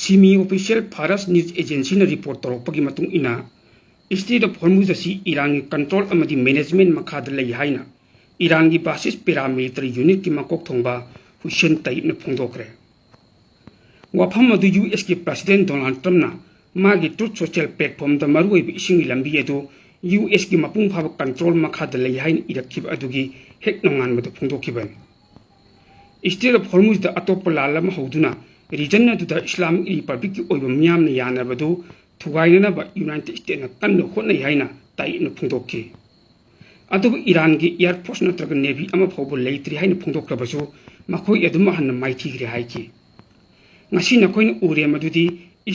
Semi official Faras News Agency na report torokpagi matung ina State of Hormuz asi Iran ki control amadi management makhada lai haina Iran ki basis paramilitary unit ki makok thongba Hussein Tayyip na phongdokre wafam adu US ki President Donald Trump na magi truth social platform da marui bi isingi lambi edo US ki mapung phaba control makhada lai haina irakib adugi hek nongan madu phongdokiban State of Hormuz da atop lalama hoduna region na da Islamic Republic ki oiba miyam na yana badu thugaina ba United States na kan no khona haina tai na phungdokki adu Iran ki air force na traga navy ama phobo leitri haina phungdokra basu makhoi aduma han maiti gri haiki ngasi na koin ure madudi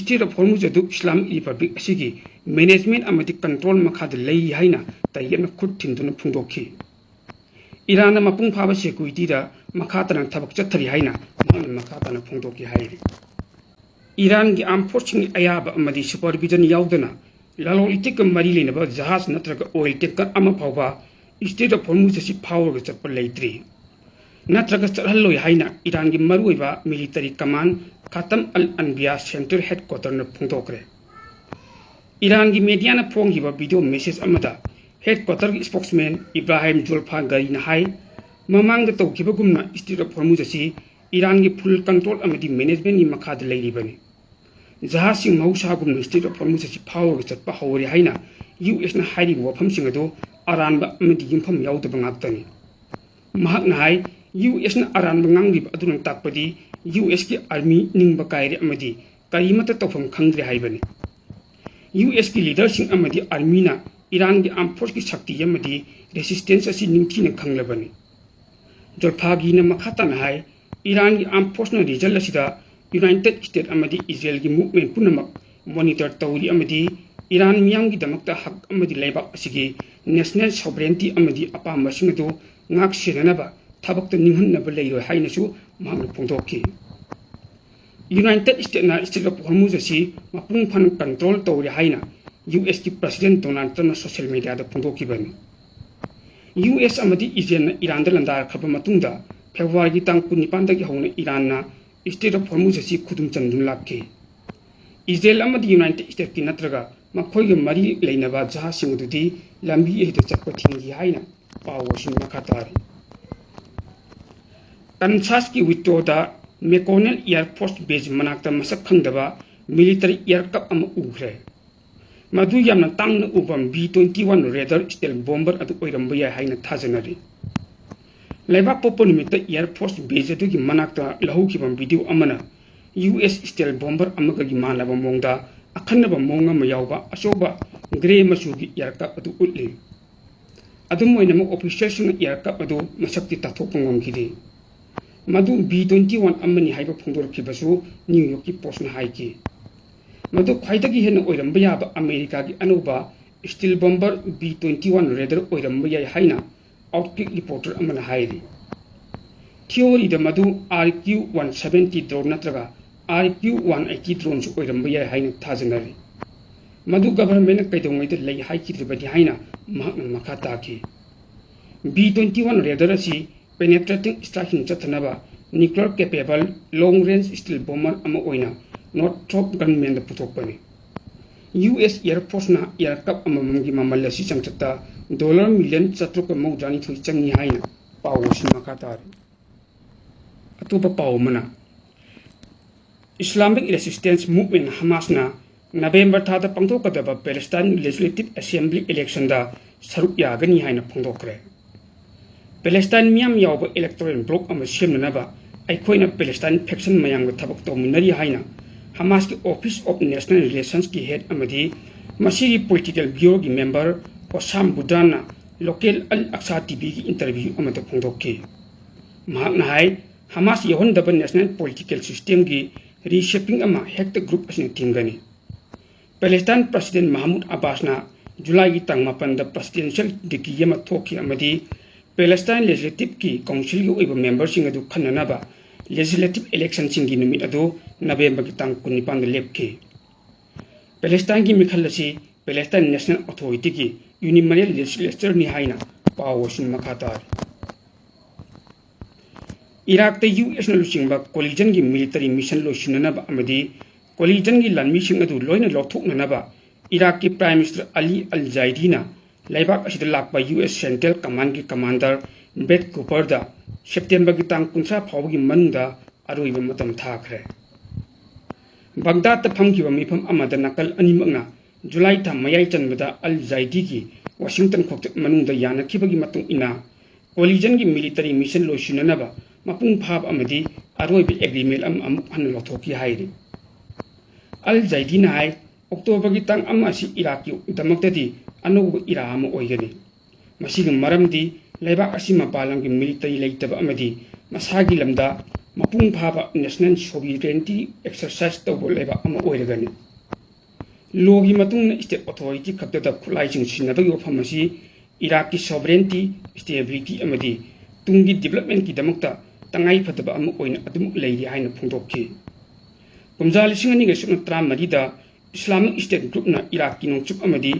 State of Hormuz adu Islamic Republic asigi management amati control makhad lei haina tai na khut thinduna phungdokki Iran na mapung phaba security da makhata na thabak chathari haina makhata na phungdokki hairi Iran ki armed forces ayaba amadi supervision yaudana lalol itik mari lena ba jahaz natraga oil tanker ama phawba State of Hormuz si power ga chapal leitri natraga charhalloi haina Iran ki maruiba military command Khatam al-Anbiya Central Headquarters na phungdokre Iran ki media na phonggiba video message amada Headquarters ki spokesman Ibrahim Zulfan Gari na hai mamang da tawkiba gumna State of Hormuz si Iran ki full control amadi management ni makhad leiribani Jahasing mahusha gumna State of Hormuz si power ga chatpa hawri haina US na hairi wafam sing ado Iran ba amadi yimpham yaudaba ngaktani mahak na hai US na Iran ba ngangi ba aduna takpadi US ki army ningba kaire amadi karimata tawfam khangre haibani US ki leadership amadi army na Iran ki armed force ki shakti amadi resistance asi ningthi na khanglabani Jolphagi na makhata na hai Iran ki armed force na result asida United States amadi Israel ki movement punamak monitor tawri amadi Iran miyam ki damakta hak amadi laibak asigi national sovereignty amadi apamba singado ngak siranaba thabakta ninghanaba leiroi hainasu mahakna phongdokki United States na State of Hormuz asi mapung phan control tawri haina US ki President Donald Trump na social media da phongdokki bani US amadi Israel na Iran da landar khaba matungda February ki tang 19 da ki hona Iran na State of Hormuz asi khudum chandun lakki Israel amadi United States ki natraga makhoi ga mari leinaba jaha singududi lambi ehda chakpa thingi haina pawosin makhatari Kansas ki Wichita McConnell Air Force Base manakta masak khangdaba military aircraft ama ukhre madu yamna tangna ubam B-21 Raider stealth bomber adu oiramba ya haina thajanari Laiba popo nimita Air Force Base adu ki manakta lahu ki bam video amana US stealth bomber amaga gi manaba mongda akhanaba monga mayawba asoba grey masu gi aircraft adu utli adu moina mo officers na aircraft adu masakti tathopungom kidi madu B-21 amani haiba phungdor ki basu New York ki post na haiki madu khwaidagi hena oiramba ya ba America ki anuba steel bomber B-21 Raider oiramba ya haina outkick reporter amana hairi theory da madu RQ-170 drone natraga RQ-180 drone su oiramba ya haina thajanari madu government kaidongai da lai haiki tribadi haina mahakna makhata ki B-21 Raider asi penetrating striking chathanaba nuclear capable long range steel bomber ama oina Northrop Grumman da puthokpani US Air Force na aircraft amamgi mamal asi changchata $1 million chatruk mawjani thui changi haina pawosin makatari atupa pawmana Islamic Resistance Movement Hamas na November thada pangthokadaba Palestine Legislative Assembly election da saruk yagani haina phongdokre Palestine miyam yawba electoral bloc ama semnaba aikoina Palestine faction mayamga thabak tawminari haina Hamas ki Office of National Relations ki head amadi masiri political bureau ki member Osam Budana local Al-Aqsa TV ki interview amada phongdokki mahakna hai Hamas yahondaba national political system ki reshaping ama hekta group asina tingani Palestine President Mahmoud Abbas na July ki tang 8 da presidential decree yama thoki amadi Palestine Legislative ki Council ki oiba member sing adu khananaba legislative election singi numit adu November ki tang 19 da lepki Palestine ki mikhal asi Palestine National Authority ki unilateral legislature ni haina pawosin makhatar Iraq te US na lusingba collision ki military mission lo shinana ba amadi collision की लानमीसिंग अदु लोइना लौथोकननबा Iraq की prime minister Ali अल जाइदीना लेबाक असिदा Lakpa US central command की commander bread Cooper दा September की तांग 30 फावगी मनुंगदा अरोइबा मतम थाखरे Baghdad फमखिबा मिफम अमदा नकल अनिमकना जुलाई था मयाई चनबदा अल जाइदी की वाशिंगटन खोक्तक मनुंगदा यानखिबगी मतुंग इना कोलिजन की मिलिटरी मिशन लोइसिननबा मपुंग फाब अमदी अरोइबा एग्रीमेंट अमुक हन लौथोकी हाइरि अल जाइदीना हाय अक्टोबर की तांग अमा असि इराक की दमक्तदी अनौब इरा अमा ओइगनि मसिगि मरमदी लेबाक असि मपालम की military लेइतबा अमदी मसागी lambda मपुंग फाबा national sovereignty exercise तौब लेबाक अमा ओइरगनि लोगी मतुंग स्टेट अथॉरिटी खक्तदा खुलाइसिंग सिनबगी वफम असि इराक की सोवरेनिटी स्टेबिलिटी अमदी तुंगी डेवलपमेंट की दमक्ता तंगाई फतबा अमा ओइना अदुमुक लेइरि हाइना फोंदोक्खि कुमजा 2013 इस्लामिक स्टेट ग्रुपना इराक की नोंचुप अमदी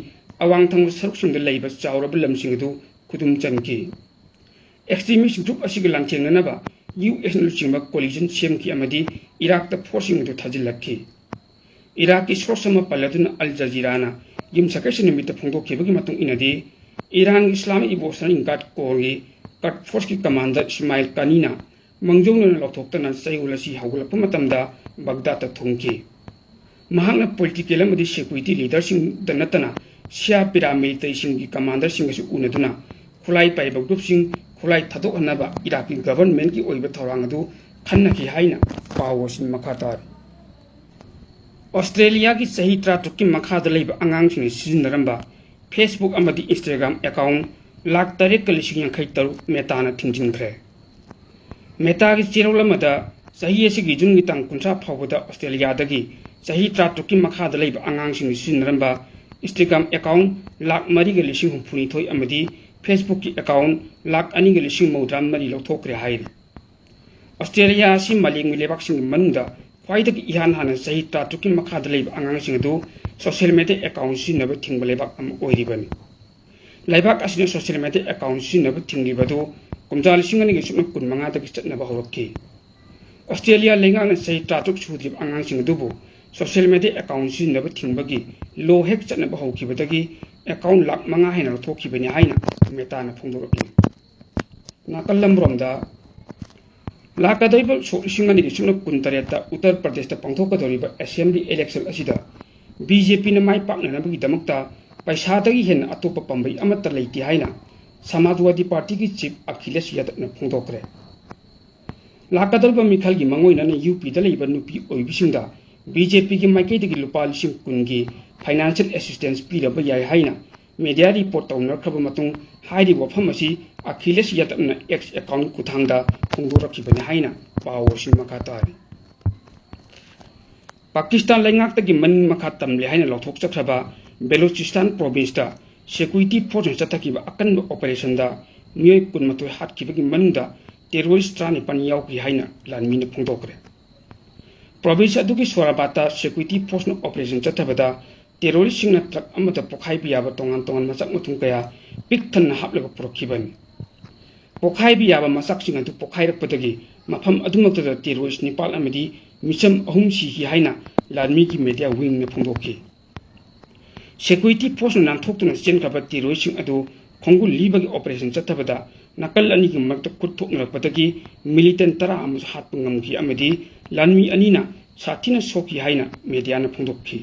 अवांग थंग सरुकसिंगदा लेइबा चावरब लमसिंग अदु खुदुम चनखि एक्सट्रीमिस्ट ग्रुप असिगा लांथेंगनबा यूएस लुचिंबा कोलिजन सेमखि अमदी इराक ता फोर्सिंग अदु थाजिल्लखि इराक की सोर्स अमा पल्लदुना अल जजीराना यमसकैसे निमित्त फोंदोखिबगी मतुंग इनदी Iran Islamic revolutionary guard corps की कट फोर्स की कमांडर इस्माइल कानीना मंगजौना लौथोक्तना चैगुल असि हौगलप मतमदा बगदाद थुंखि महांगना पॉलिटिकल अमदी सिक्योरिटी लीडरसिंग नतना सिया पैरामिलिटरीसिंग की कमांडरसिंगसु उनदुना खुलाई पाइबा ग्रुपसिंग खुलाई थादोकहनबा इराकी गवर्नमेंट की ओइबा थौरांग अदु खन्नखि हाइना पावसिन मखातार ऑस्ट्रेलिया की सही 30 की मखादा लेबा अंगांसिंग सिजिनरंबा फेसबुक अमदी इंस्टाग्राम अकाउंट 3,53,000 मेटाना थिंजिनख्रे मेटा की चेरोलमदा सही असिगी जून की तांग 50 फावबदा ऑस्ट्रेलिया दगी सही 30 की मखादा लेबा अंगांसिंग सिजिनरंबा इंस्टाग्राम अकाउंट 4,50,000 अमदी फेसबुक की अकाउंट 2,2,93 लौथोक्रे हाइरि ऑस्ट्रेलिया असि मालेंगी लेबाकसिंग मनुंगदा ख्वाइदगी इहान हाना सही 30 की मखादा लेबा अंगांसिंग अदु सोशल मीडिया अकाउंट सिनब थिंग लेबाक अम ओइरिबनि लेबाक असिना सोशल मीडिया अकाउंट सिनब थिंगिबदु कुमजा 2015 दगी चटनबा हौरक्खि ऑस्ट्रेलिया लेंगांगना सही 30 सुद्रिब अंगांसिंग अदुबु सोशल मीडिया अकाउंट सिनब थिंबगी लो हेक चटनबा हौखिबदगी अकाउंट 5,00,000 हेना लौथोखिबनि हाइना मेटाना फोंदोरक्खि नाकलमरोमदा लाकदोइब 2023 Uttar Pradesh पांथोकदोरिब assembly election असिदा BJP ने माई पाकनबगी दमक्ता पैसादगी हेन अतोप पंबई अमत लेती हाइना समाजवादी पार्टी की चीफ अखिलेश यादव फोंदोक्रे लाकदोरिब मिखल की मंगोइना यूपी दलेइब नुपी ओइबिसिंगदा बीजेपी की माइकेदगी लुपा 10,000 की फाइनेंशियल असिस्टेंस पीरब याय हाइना मीडिया रिपोर्ट तौनरखब मतुंग हाइरि वफम असि अखिलेश यादव एक्स अकाउंट कुथांगदा फोंदोरखिबनि हाइना पावसिन मखातारि पाकिस्तान लेंगाक्तगी मनिंग मखा तमले हाइना लौथोकचख्रबा बेलूचिस्तान प्रोविंस दा सिक्योरिटी फोर्स चथकिबा अकनब ऑपरेशन दा मियोय 12 हातखिबगी मनुंगदा टेररिस्ट 9 यावखि हाइना लानमीना फोंदोक्रे प्रोविंस अदुगी सोराबाता सिक्योरिटी फोर्स ऑपरेशन चथबदा टेररिस्ट ट्रक अमदा पोखाइबा याबा तोंगान तोंगान मसक मुथुं कया पिकथन हापलगा पुरखिबनि पोखाइबा याबा मसकसिंग अदु पोखाइरकपदगी मफम अदुमक्तदा टेररिस्ट निपाल अमदी मिचम अहुम सिहि हाइना लानमी की मीडिया विंग ने फोंदोक्खि सिक्योरिटी फोर्स नांथोक्तुना चेनखबा टेररिस्ट अदु खोंगुल लीबगी ऑपरेशन चथबदा नकल अनि की मरत खुद थोकनरकपदगी मिलिटेंट 10 अमस हातप ngamखि अमदी लानमी अनिना साथिना सोखि हाइना मीडिया ने फोंदोक्खि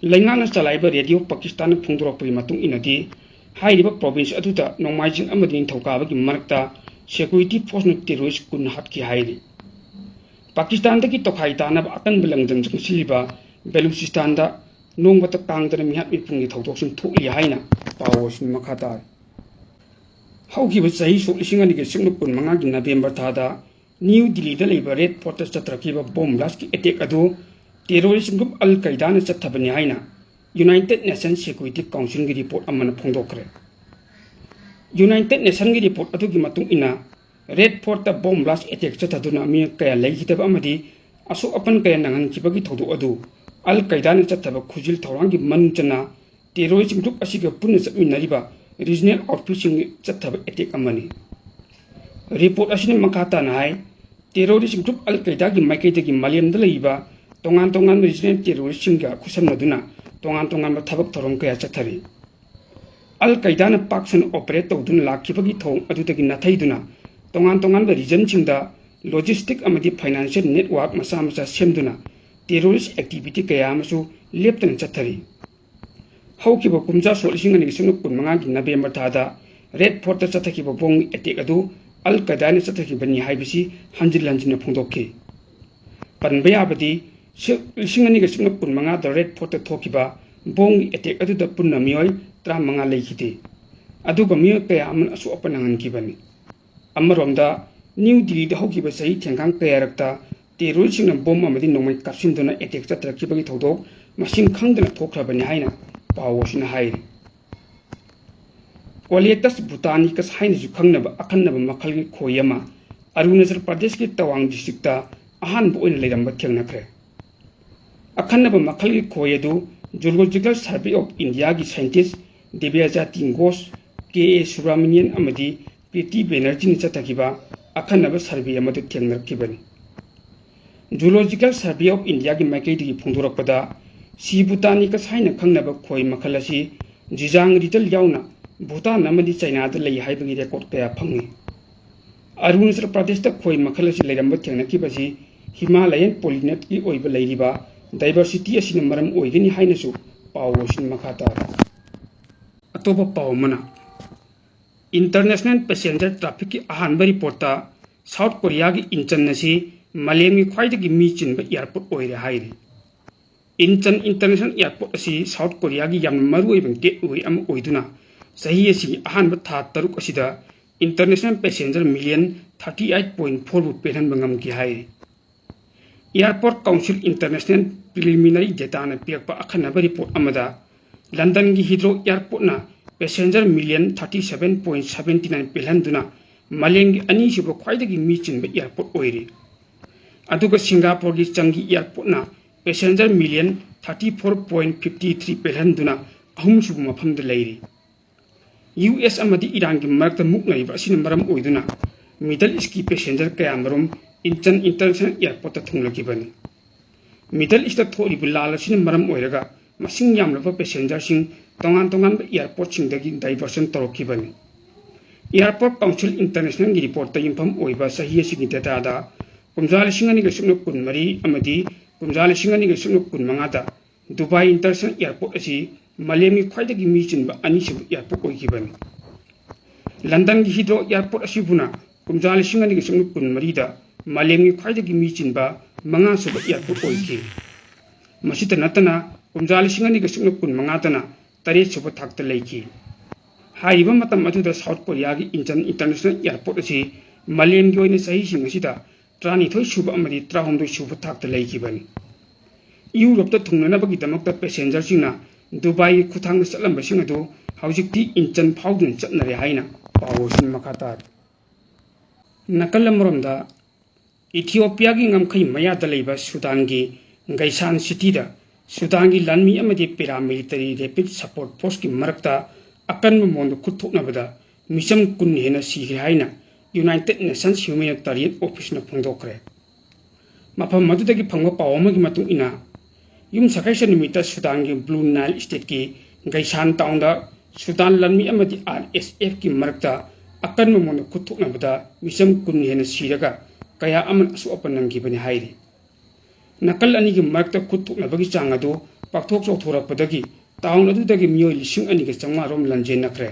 लेंगाना चलाइबा रेडियो पाकिस्तान फोंदोरकपगी मतुंग इनदी हाइरिबा प्रोविंस अदुदा नोंमाइजिंग अमदी निंथौकाबगी मरकता सिक्योरिटी फोर्स न टेररिस्ट 10 हातखि हाइरि पाकिस्तान की तोखाई तानब अकन बलंगजन सिलिबा बेलूचिस्तान दा नोंबत कांगदन मिहात मिपुंगी थौदोक्सिन थोकलि हाइना पावसिन मखाता हौखिबा सही 2015 की नवेंबर थादा न्यू दिल्ली दा लेबा रेड फोर्ट चत्रखिबा बॉम्ब ब्लास्ट की अटैक अदु टेररिस्ट ग्रुप अल कायदा ने चथबनि हाइना यूनाइटेड नेशन सिक्योरिटी काउंसिल की रिपोर्ट अमन फोंदोक्रे यूनाइटेड नेशन की रिपोर्ट अदुगी मतुंग इना Red Fort bomb blast attack चथदुना मी कया लेखितब अमदी असु अपन कया नंगनखिबगी थौदो अदु अल कायदा ने चथब खुजिल थौरांगी मनुचना टेररिस्ट ग्रुप असिगा पुन्ना चटमिनरिबा रीजनल आउटफिटिंग चथब अटैक अमनी रिपोर्ट असिने मखाता नाय टेररिस्ट ग्रुप अल कायदा की माइकेदगी मालेमदा लेइबा tongan tongan regional terrorist-singga khusamnaduna tongan tongan thabak thorom kaya chathari Al-Qaeda na paksan operate tawduna lakhibagi thong adudagi nathaiduna tongan tongan region singda logistic amadi financial network masa masa semduna terrorist activity kaya amasu leptan chathari haukiba kumja solising ani sunu kunmanga gi November thada Red Fort chathakiba bong attack adu Al-Qaeda ni chathakibani haibisi hanjil hanjina phongdokki panbaya abadi lising ani ga sunu kunmanga da Red Fort thokiba bong attack adu da punna mioi tra manga lekhite aduga mioi kaya aman asu apanangan kibani amaromda New Delhi da hokiba sahi thengkang kaya rakta terrorist na bomb amadi nomai kapsinduna attack chatrakibagi thodok masing khangdana thokrabani haina pawosina hairi Qualitas Botanicus haina ju khangnaba akhanaba makhalgi khoyama Arunachal Pradesh ki Tawang district ta ahanba oina leiramba thengnakre akhanaba makhalgi khoyedu Geological Survey of India gi scientist Devyajati Ghosh K.A. Subramanian amadi Priti Banerjee ni chatakiba akhanaba survey amadu thengnakibani Geological Survey of India gi maikaidigi phungdorakpada Si Botanicus haina khangnaba khoi makhal asi Jijang Rital yauna Bhutan amadi China da lei haibagi record kaya phangi Arunachal Pradesh ta khoi makhal asi leiramba thengnakibasi Himalayan polynet ki oiba leiriba diversity asina maram oigani hainasu pawosin makhata atoba pawmana International passenger traffic ki ahanba report ta South Korea gi Incheon nasi Malemi khwaidagi mi chinba airport oire hairi Incheon International Airport asi South Korea gi yam maru oibang gateway am oiduna sahi asi ahanba tha taruk asida international passenger million 38.4 bu pehan bangam ki hai Airport Council International preliminary data na piakpa akhanaba report amada London gi Heathrow Airport na passenger million 37.79 pehan duna maleng ani sibo khwaidagi mi chinba airport oire aduga Singapore gi Changi Airport na passenger million 34.53 pehan duna ahum subu mafamda leiri US amadi Iran gi marakta muknaiba asina maram oiduna Middle East ki passenger kaya marum Incheon International Airport ta thunglakibani Middle East ta thoribu lal asina maram oiraga masing yamlaba passenger sing tongan tongan airport sing dagi diversion torokibani Airport Council International gi report ta yimpham oiba sahi asigi data da kumjal singani ga sumna kunmari amadi kumjal singani ga sumna kunmanga da Dubai International Airport asi Malemi khwaidagi mi chinba ani sibu airport oikibani London gi Heathrow Airport asi buna kumjal singani ga sumna kunmari da Malemi khwaidagi mi chinba manga subu airport oiki masita natana kumjal singani ga sumna kunmanga tana tare subu thakta leiki haiba matam aduda South Korea gi Incheon International Airport asi Malem gi oina sahi sing asida trani thoi subu amadi trahomdoi subu thakta leikibani Europe ta thungnanabagi damakta passenger singna Dubai kuthang chatlamba sing adu haujikti Incheon phaudun chatnare haina pawosin makhata nakalamromda Ethiopia gi ngamkhai mayada leiba Sudan gi Gaisan city da Sudan gi lanmi amadi paramilitary rapid support force ki marakta akan mondo kuthoknabada misam kun hena si haina United Nations Humanitarian Office na phongdokre mapam madudagi phangwa pawama gi matung ina yum sakaisa nimita Sudan gi Blue Nile state ki Gaisan town da Sudan lanmi amadi RSF ki marakta akan mondo kuthoknabada misam kun hena siraga kaya aman asu apanang gi bani hairi nakal ani gi marakta kuthoknabagi changado pakthok chokthora padagi town adudagi mioi lising ani ga changma rom lanje nakre